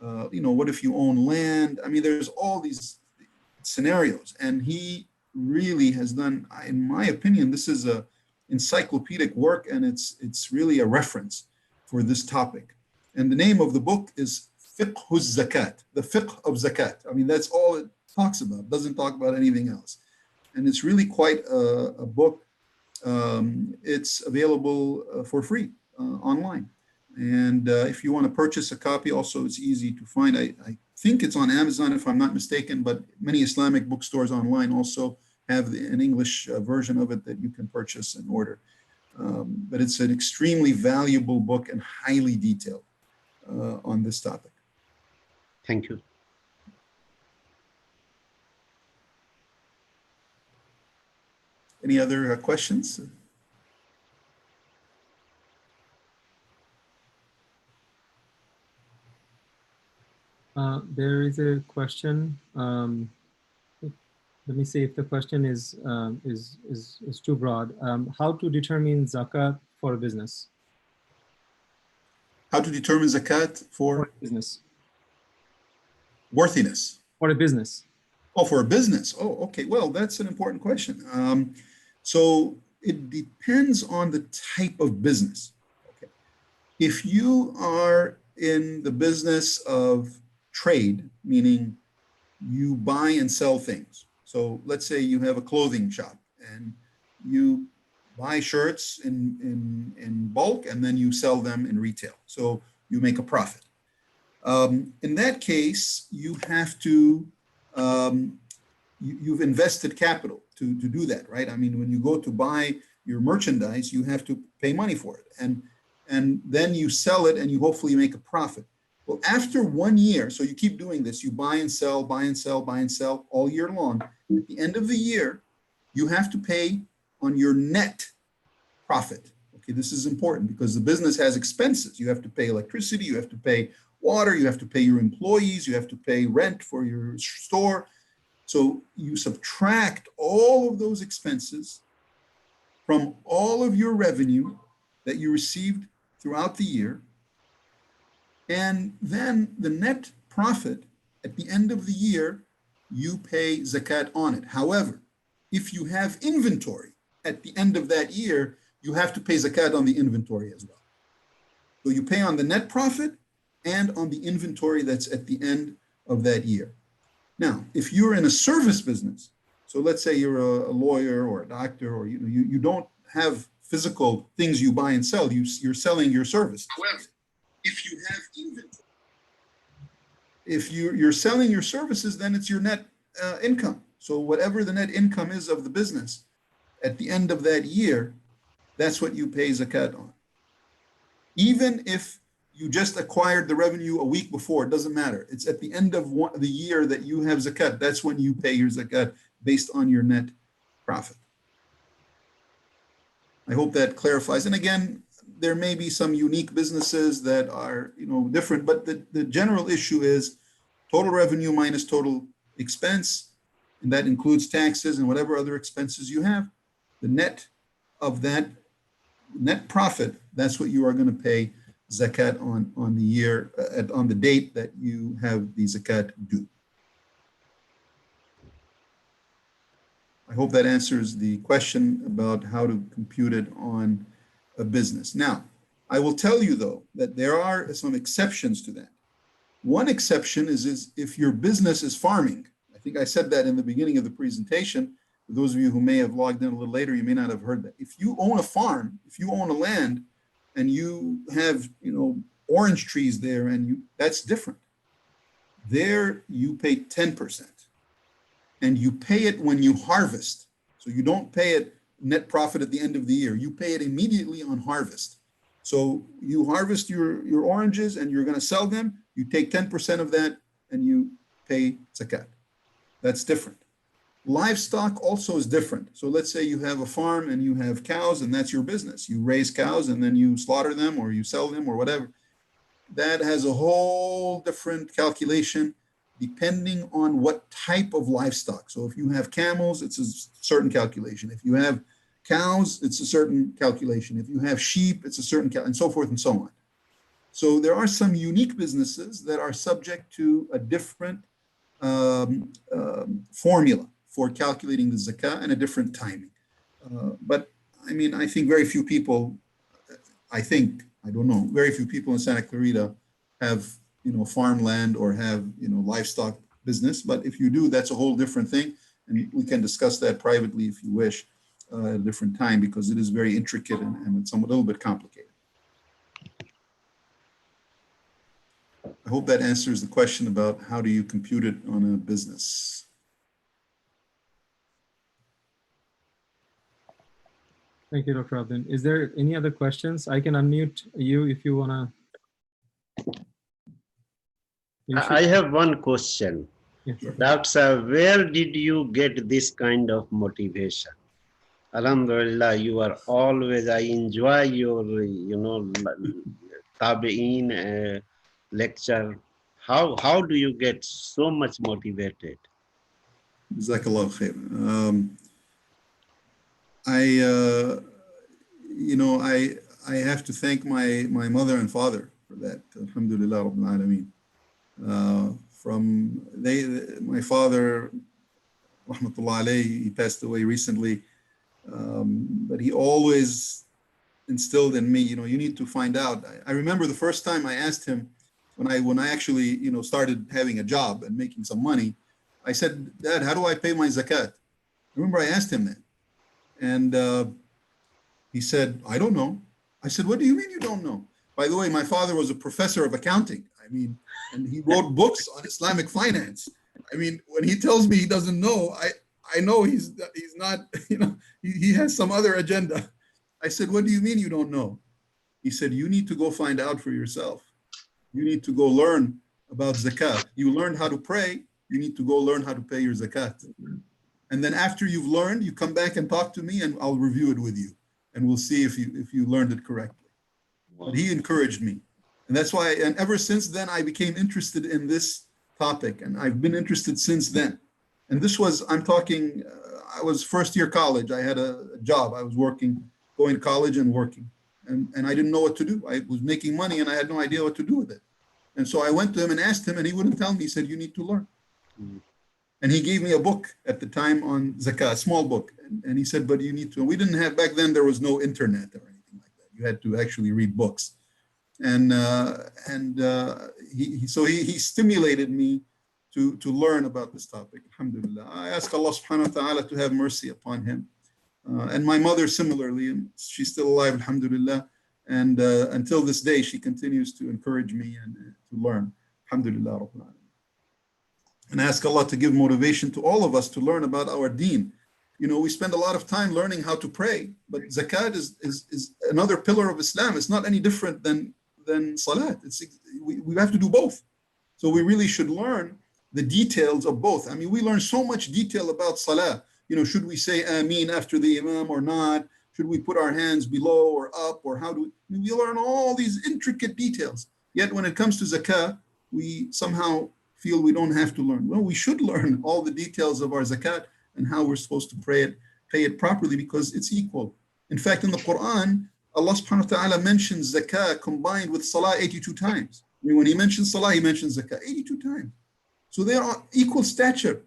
what if you own land? I mean, there's all these scenarios, and he really has done, in my opinion, this is a encyclopedic work, and it's really a reference for this topic. And the name of the book is Fiqh Zakat, the fiqh of zakat. I mean, that's all it talks about. It doesn't talk about anything else. And it's really quite a book. It's available for free online. And if you want to purchase a copy, also it's easy to find. I think it's on Amazon, if I'm not mistaken, but many Islamic bookstores online also have an English version of it that you can purchase and order. But it's an extremely valuable book and highly detailed on this topic. Thank you. Any other questions? There is a question. Let me see if the question is too broad. How to determine zakat for a business? How to determine zakat For a business. worthiness? For a business. Oh, for a business. Oh, okay. Well, that's an important question. So it depends on the type of business. Okay. If you are in the business of trade, meaning you buy and sell things. So let's say you have a clothing shop and you buy shirts in bulk and then you sell them in retail. So you make a profit. In that case, you have to, you've invested capital to do that, right? I mean, when you go to buy your merchandise, you have to pay money for it. And then you sell it and you hopefully make a profit. Well, after 1 year, so you keep doing this, you buy and sell, buy and sell, buy and sell all year long. At the end of the year, you have to pay on your net profit. Okay, this is important because the business has expenses. You have to pay electricity, you have to pay water, you have to pay your employees, you have to pay rent for your store. So you subtract all of those expenses from all of your revenue that you received throughout the year. And then the net profit at the end of the year, you pay zakat on it. However, if you have inventory at the end of that year, you have to pay zakat on the inventory as well. So you pay on the net profit and on the inventory that's at the end of that year. Now, if you're in a service business, so let's say you're a lawyer or a doctor, or you don't have physical things you buy and sell, you're selling your service. However, if you have inventory, if you're selling your services, then it's your net income. So whatever the net income is of the business at the end of that year, that's what you pay zakat on. Even if you just acquired the revenue a week before, it doesn't matter. It's at the end of the year that you have zakat. That's when you pay your zakat based on your net profit. I hope that clarifies. And again, there may be some unique businesses that are, different, but the general issue is total revenue minus total expense, and that includes taxes and whatever other expenses you have. The net of that net profit, that's what you are going to pay zakat on the year, on the date that you have the zakat due. I hope that answers the question about how to compute it on a business. Now, I will tell you though that there are some exceptions to that. One exception is if your business is farming. I think I said that in the beginning of the presentation. For those of you who may have logged in a little later, you may not have heard that. If you own a farm, if you own a land and you have, orange trees there, and that's different. There you pay 10%. And you pay it when you harvest. So you don't pay it net profit at the end of the year. You pay it immediately on harvest. So you harvest your oranges and you're going to sell them. You take 10% of that and you pay zakat. That's different. Livestock also is different. So let's say you have a farm and you have cows and that's your business. You raise cows and then you slaughter them or you sell them or whatever. That has a whole different calculation. depending on what type of livestock. So if you have camels, it's a certain calculation. If you have cows, it's a certain calculation. If you have sheep, it's a certain and so forth and so on. So there are some unique businesses that are subject to a different formula for calculating the zakah and a different timing. But I mean, I think very few people, I don't know, very few people in Santa Clarita have, farmland or have, livestock business. But if you do, that's a whole different thing. And we can discuss that privately if you wish at a different time, because it is very intricate and it's a little bit complicated. I hope that answers the question about how do you compute it on a business. Thank you, Dr. Abdin. Is there any other questions? I can unmute you if you want to. I have one question. Yes. Dr. Sir, where did you get this kind of motivation? Alhamdulillah, you are always, I enjoy your, tabein lecture. How do you get so much motivated? Jazakallah khair. I have to thank my mother and father for that. Alhamdulillah Rabbil Alameen. My father, rahmatullah alayhi, he passed away recently, but he always instilled in me, you need to find out. I remember the first time I asked him, when I actually, started having a job and making some money, I said, Dad, how do I pay my zakat? I remember I asked him that. And he said, I don't know. I said, what do you mean you don't know? By the way, my father was a professor of accounting. And he wrote books on Islamic finance. When he tells me he doesn't know, I know he's not, he has some other agenda. I said, what do you mean you don't know? He said, you need to go find out for yourself. You need to go learn about zakat. You learned how to pray. You need to go learn how to pay your zakat. And then after you've learned, you come back and talk to me and I'll review it with you. And we'll see if you learned it correctly. But he encouraged me. And that's why, and ever since then, I became interested in this topic. And I've been interested since then. And this was, I'm talking, I was first year college. I had a job. I was working, going to college and working. And I didn't know what to do. I was making money and I had no idea what to do with it. And so I went to him and asked him and he wouldn't tell me. He said, you need to learn. And he gave me a book at the time on zakat, a small book. And he said, but you need to, we didn't have, back then there was no internet or anything like that. You had to actually read books. So he stimulated me to learn about this topic. Alhamdulillah. I ask Allah subhanahu wa ta'ala to have mercy upon him. And my mother similarly, she's still alive, alhamdulillah. And until this day, she continues to encourage me and to learn. Alhamdulillah. Rabbil Alameen. And ask Allah to give motivation to all of us to learn about our deen. We spend a lot of time learning how to pray, but zakat is another pillar of Islam. It's not any different than salat. We have to do both. So we really should learn the details of both. We learn so much detail about salah. Should we say Ameen after the Imam or not? Should we put our hands below or up, or how do we learn all these intricate details? Yet when it comes to zakah, we somehow feel we don't have to learn. Well, we should learn all the details of our zakat and how we're supposed to pay it properly, because it's equal. In fact, in the Quran, Allah subhanahu wa ta'ala mentions zakah combined with salah 82 times. When he mentions salah, he mentions zakah 82 times. So they are equal stature.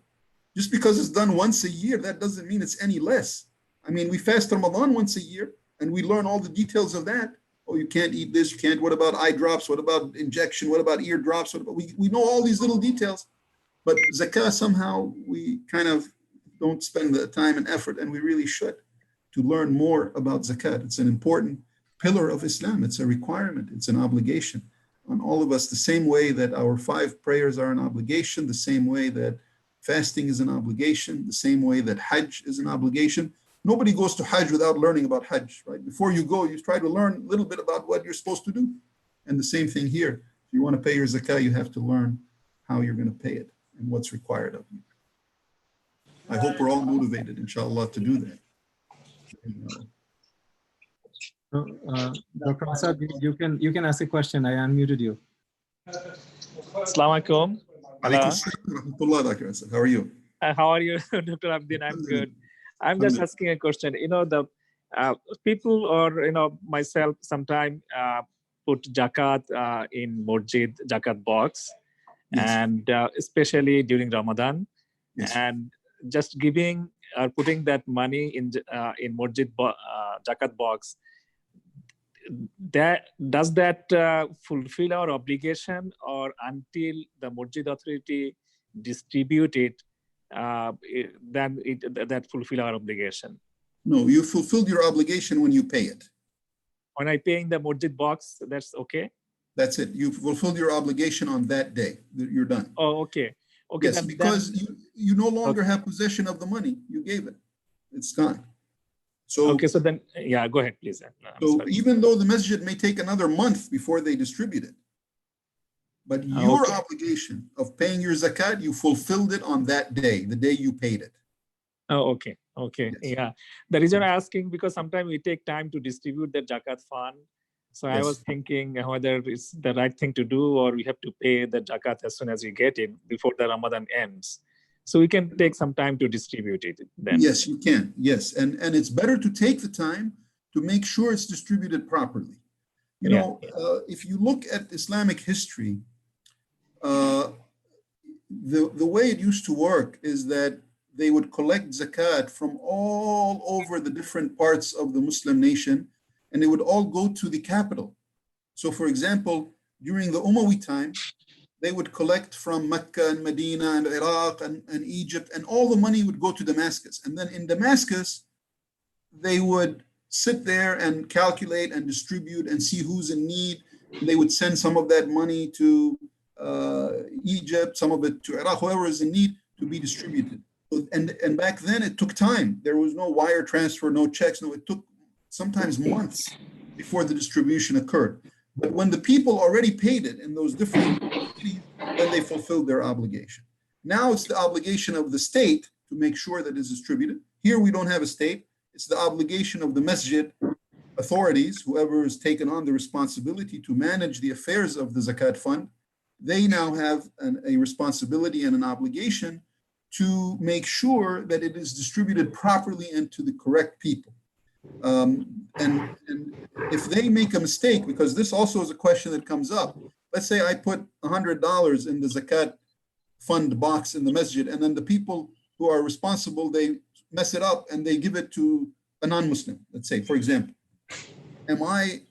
Just because it's done once a year, that doesn't mean it's any less. We fast Ramadan once a year and we learn all the details of that. Oh, you can't eat this, you can't, what about eye drops? What about injection? What about ear drops? We know all these little details, but zakah, somehow we kind of don't spend the time and effort, and we really should, to learn more about zakat. It's an important pillar of Islam. It's a requirement. It's an obligation on all of us, the same way that our 5 prayers are an obligation, the same way that fasting is an obligation, the same way that Hajj is an obligation. Nobody goes to Hajj without learning about Hajj, right? Before you go, you try to learn a little bit about what you're supposed to do. And the same thing here. If you want to pay your zakah, you have to learn how you're going to pay it and what's required of you. I hope we're all motivated, inshallah, to do that. Dr. Asad, you can ask a question. I unmuted you. Assalamu alaikum. Alaikum salam wa rahmatullah, Dr. Asad. How are you? How are you, Dr. Abdin? I'm good. I'm just asking a question. The people or myself sometime put zakat in masjid zakat box, yes. And especially during Ramadan, yes. And just giving or putting that money in masjid zakat box. Does that fulfill our obligation, or until the masjid authority distribute it, then that fulfill our obligation? No, you fulfilled your obligation when you pay it. When I pay in the masjid box, that's okay? That's it. You fulfilled your obligation on that day. You're done. Oh, okay. Okay. Yes, because you no longer have possession of the money. You gave it. It's gone. So, okay, so then, yeah, go ahead, please. So even though the masjid may take another month before they distribute it, but your obligation of paying your zakat, you fulfilled it on that day, the day you paid it. Oh, okay. Okay. Yes. Yeah. The reason I'm asking, because sometimes we take time to distribute the zakat fund. So yes. I was thinking whether it's the right thing to do, or we have to pay the zakat as soon as we get it before the Ramadan ends. So we can take some time to distribute it then. Yes, you can. Yes. And it's better to take the time to make sure it's distributed properly. You know, if you look at Islamic history, the way it used to work is that they would collect zakat from all over the different parts of the Muslim nation, and they would all go to the capital. So for example, during the Umayyad time, they would collect from Mecca and Medina and Iraq and Egypt, and all the money would go to Damascus. And then in Damascus, they would sit there and calculate and distribute and see who's in need. And they would send some of that money to Egypt, some of it to Iraq, whoever is in need, to be distributed. And back then it took time. There was no wire transfer, no checks. No, it took sometimes months before the distribution occurred. But when the people already paid it in those different cities, then they fulfilled their obligation. Now it's the obligation of the state to make sure that it's distributed. Here we don't have a state. It's the obligation of the masjid authorities, whoever has taken on the responsibility to manage the affairs of the zakat fund. They now have a responsibility and an obligation to make sure that it is distributed properly and to the correct people. And if they make a mistake, because this also is a question that comes up, let's say I put $100 in the zakat fund box in the masjid, and then the people who are responsible, they mess it up and they give it to a non-Muslim, let's say, for example. Am I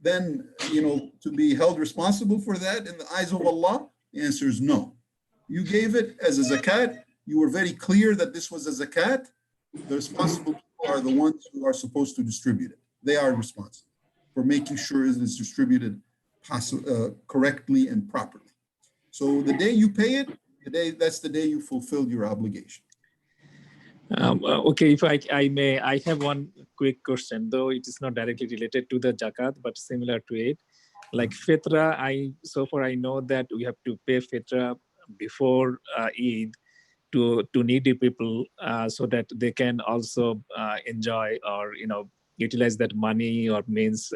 then, to be held responsible for that in the eyes of Allah? The answer is no. You gave it as a zakat. You were very clear that this was a zakat. The responsible people are the ones who are supposed to distribute it. They are responsible for making sure it is distributed correctly and properly. So the day you pay it, that's the day you fulfilled your obligation. Okay, if I may, I have one quick question, though it is not directly related to the zakat, but similar to it. Like fitra, so far I know that we have to pay fitra before Eid to needy people, so that they can also enjoy or utilize that money or means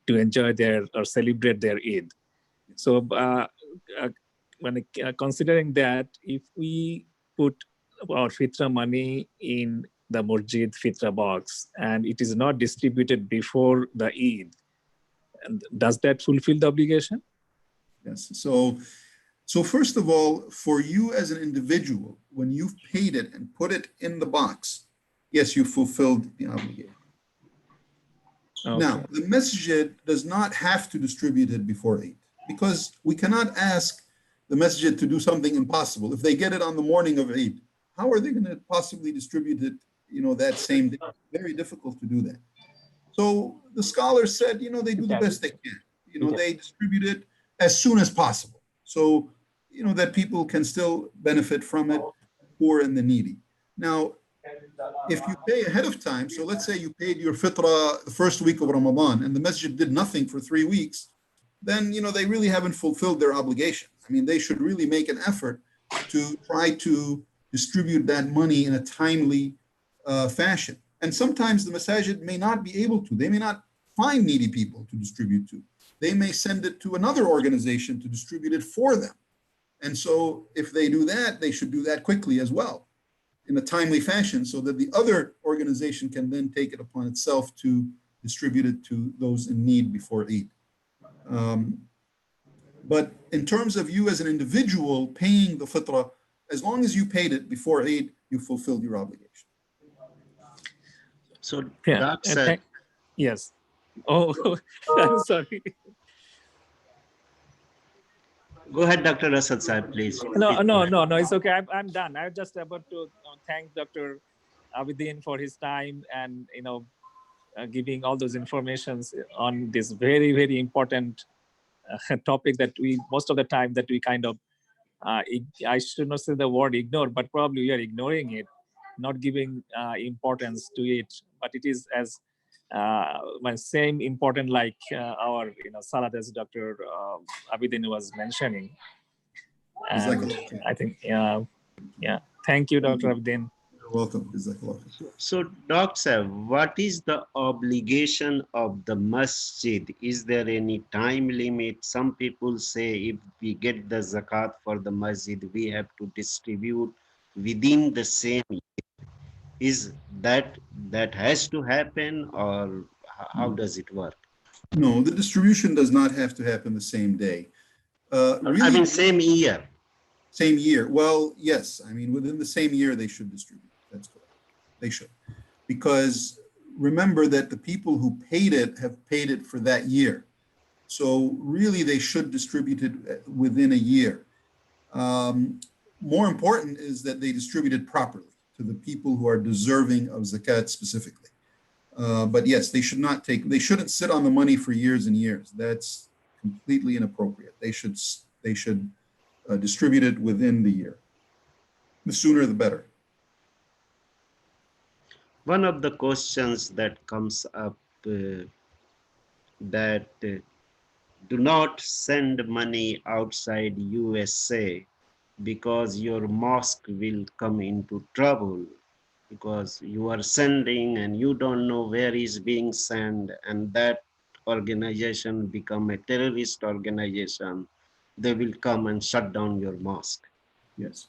to enjoy or celebrate their Eid. So when considering that, if we put our fitra money in the masjid fitra box and it is not distributed before the Eid, does that fulfill the obligation? Yes. So first of all, for you as an individual, when you've paid it and put it in the box, yes, you fulfilled the obligation. Okay. Now, the masjid does not have to distribute it before Eid, because we cannot ask the masjid to do something impossible. If they get it on the morning of Eid, how are they going to possibly distribute it, that same day? Very difficult to do that. So the scholars said, they do the best they can. They distribute it as soon as possible. So, that people can still benefit from it, poor and the needy. Now, if you pay ahead of time, so let's say you paid your fitrah the first week of Ramadan and the masjid did nothing for 3 weeks, then, they really haven't fulfilled their obligation. I mean, they should really make an effort to try to distribute that money in a timely fashion. And sometimes the masajid may not be able to. They may not find needy people to distribute to. They may send it to another organization to distribute it for them. And so if they do that, they should do that quickly as well, in a timely fashion, so that the other organization can then take it upon itself to distribute it to those in need before Eid. But in terms of you as an individual paying the fitrah, as long as you paid it before Eid, you fulfilled your obligation. So Yeah. Doc said, Yes. Oh, I'm sorry. go ahead, Dr. Asad Sahib, please. No. It's okay. I'm done. I'm just about to thank Dr. Abidin for his time and giving all those informations on this very, very important topic that we most of the time that we kind of I should not say the word ignore, but probably we are ignoring it, not giving importance to it. But it is as same important like our salat, as Dr. Abidin was mentioning. And I think yeah. Thank you, Dr. Abidin. You're welcome. So, Doc Sahib, what is the obligation of the masjid? Is there any time limit? Some people say if we get the zakat for the masjid, we have to distribute within the same year. Is that has to happen, or how does it work? No, the distribution does not have to happen the same day. Really, I mean, same year. Same year. Well, yes. I mean, within the same year, they should distribute. That's correct. They should. Because remember that the people who paid it have paid it for that year. So really, they should distribute it within a year. More important is that they distribute it properly to the people who are deserving of zakat specifically. But yes, they shouldn't sit on the money for years and years. That's completely inappropriate. They should distribute it within the year. The sooner, the better. One of the questions that comes up that do not send money outside USA because your mosque will come into trouble, because you are sending and you don't know where is being sent, and that organization become a terrorist organization. They will come and shut down your mosque. Yes.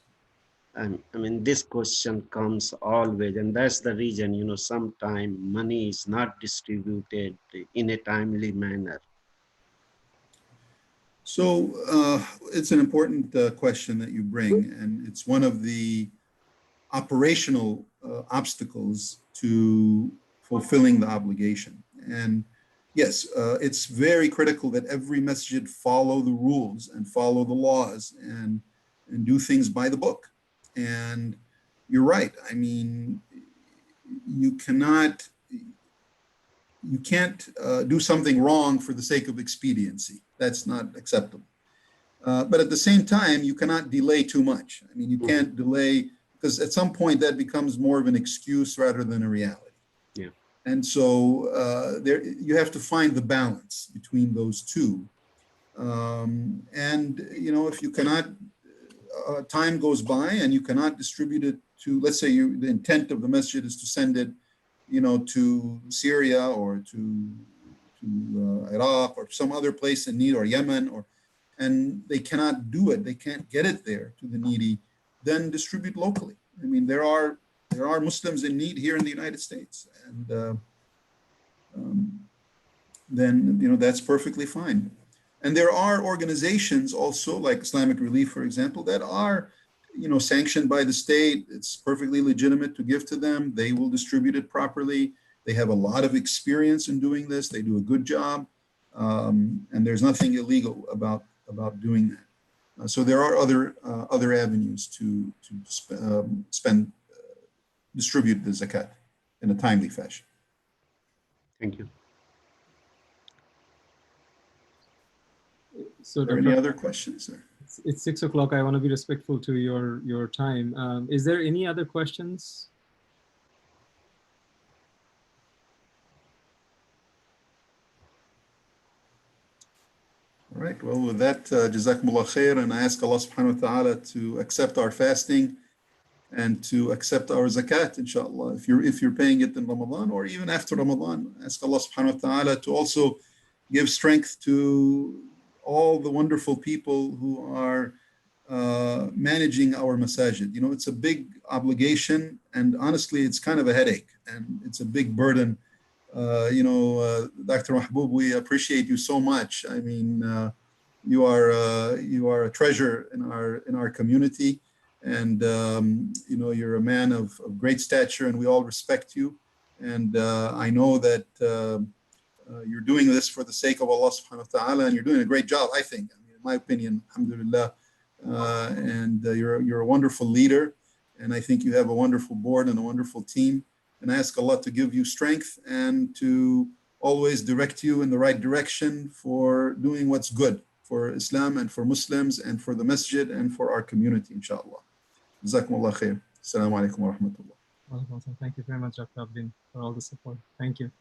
And I mean, this question comes always, and that's the reason, sometimes money is not distributed in a timely manner. So it's an important question that you bring, and it's one of the operational obstacles to fulfilling the obligation. And yes, it's very critical that every masjid follow the rules and follow the laws and do things by the book. And you're right. I mean, you can't do something wrong for the sake of expediency. That's not acceptable. But at the same time, you cannot delay too much. I mean, you can't delay, because at some point that becomes more of an excuse rather than a reality. Yeah. And so you have to find the balance between those two. And if you cannot, time goes by and you cannot distribute it to, let's say the intent of the masjid is to send it, to Syria or to Iraq or some other place in need, or Yemen, and they cannot do it, they can't get it there to the needy, then distribute locally. I mean, there are Muslims in need here in the United States, and then that's perfectly fine. And there are organizations also, like Islamic Relief, for example, that are sanctioned by the state. It's perfectly legitimate to give to them. They will distribute it properly. They have a lot of experience in doing this. They do a good job, and there's nothing illegal about doing that. So there are other avenues to distribute the zakat in a timely fashion. Thank you. So, any other questions? It's 6 o'clock. I want to be respectful to your time. Is there any other questions? All right. Well, with that, Jazakumullah khair, and I ask Allah subhanahu wa ta'ala to accept our fasting and to accept our zakat, inshallah. If you're paying it in Ramadan or even after Ramadan, ask Allah subhanahu wa ta'ala to also give strength to all the wonderful people who are managing our masajid. You know, it's a big obligation, and honestly, it's kind of a headache, and it's a big burden. Dr. Mahbub, we appreciate you so much. I mean, you are a treasure in our community, and you're a man of great stature, and we all respect you. And I know that you're doing this for the sake of Allah subhanahu wa ta'ala, and you're doing a great job, I think. I mean, in my opinion, alhamdulillah. You're a wonderful leader, and I think you have a wonderful board and a wonderful team. And I ask Allah to give you strength and to always direct you in the right direction for doing what's good for Islam and for Muslims and for the masjid and for our community, inshallah. Jazakumullah khair. Assalamu alaikum wa rahmatullah. Thank you very much, Dr. Abdin, for all the support. Thank you.